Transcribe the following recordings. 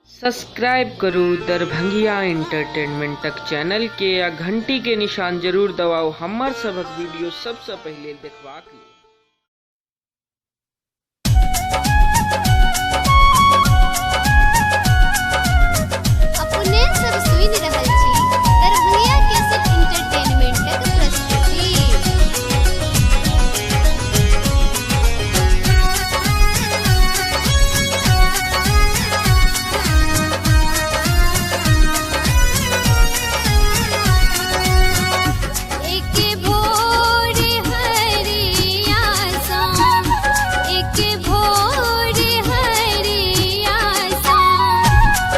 Subscribe करो दरभंगिया एंटरटेनमेंटक channel के आ घंटी के निशान जरूर दबाओ हमार सबक वीडियो सबसे पहले देखबाक लेल। अपने सब सुनि रहल छी दरभंगिया कैसेट एंटरटेनमेंटक प्रस्तुति। एके भोर हरिया सा, एके भोर हरिया सा,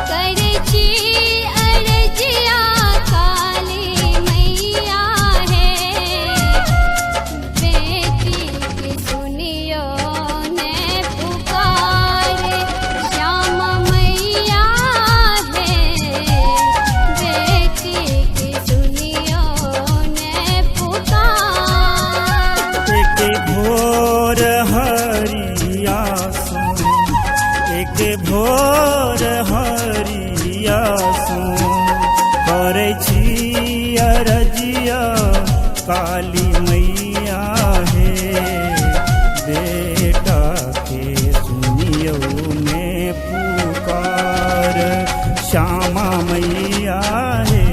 करे छी अरजिया काली मैया है। बेटी के सुनियो ने पुकार, श्यामा मैया है। बेटी के सुनियो ने पुकार। एक भोर हरिया सो, एक भोर हरिया सो, करे छी अरजिया काली मैया है। बेटा के सुनियो ने पुकार, श्यामा मैया है।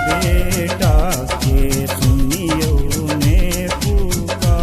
बेटा के सुनियो ने पुकार।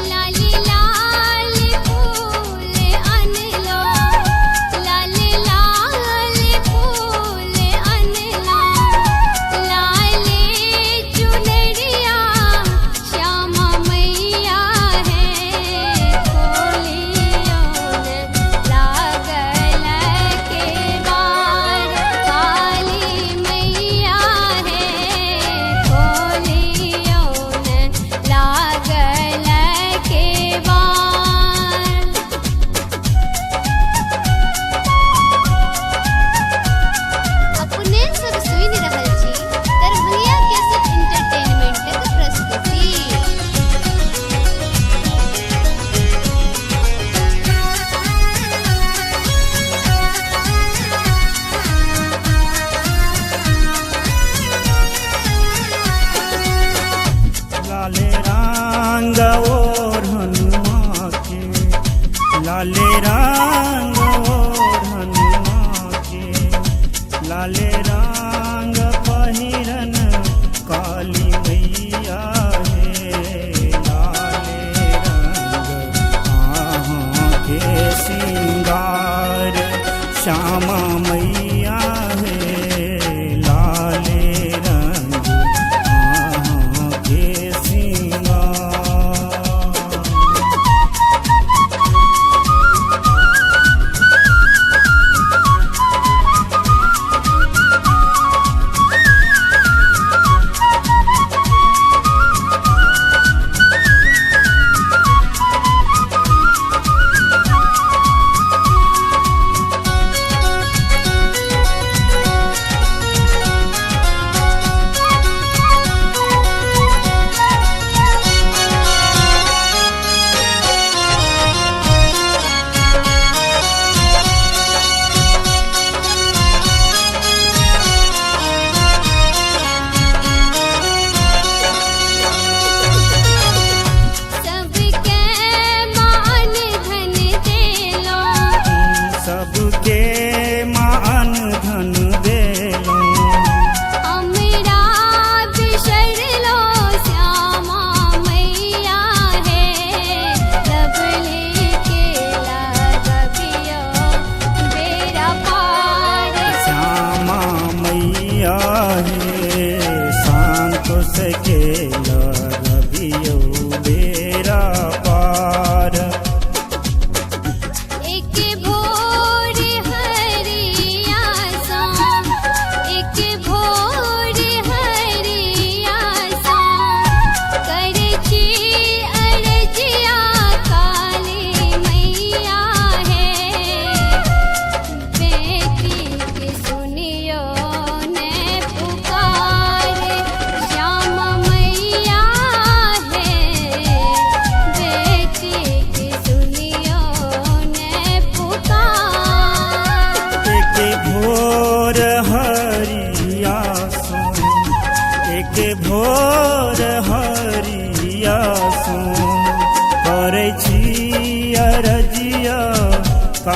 लाली लाल फूल अनलो, लाली लाल फूल अनला, लाली चुनरिया श्यामा मैया है। खोलियो ने लागल के बार, काली मैया है। खोलियो ने लागल के बार। अपने सब सुनि रहल छी दरभंगिया कैसेट एंटरटेनमेंटक प्रस्तुति। लाले रंग और हनुमा के, लाले रंग और हनुमा के, लाले रंग पहिरन काली मैया है। लाले रंग आहाँ के सिंगार श्यामा मैया है। लाले रंग आहाँ के सिंगार।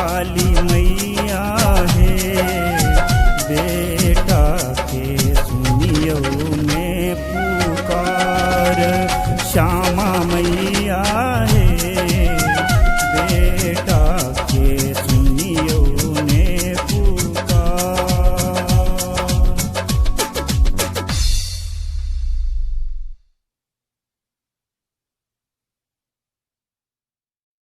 काली मैया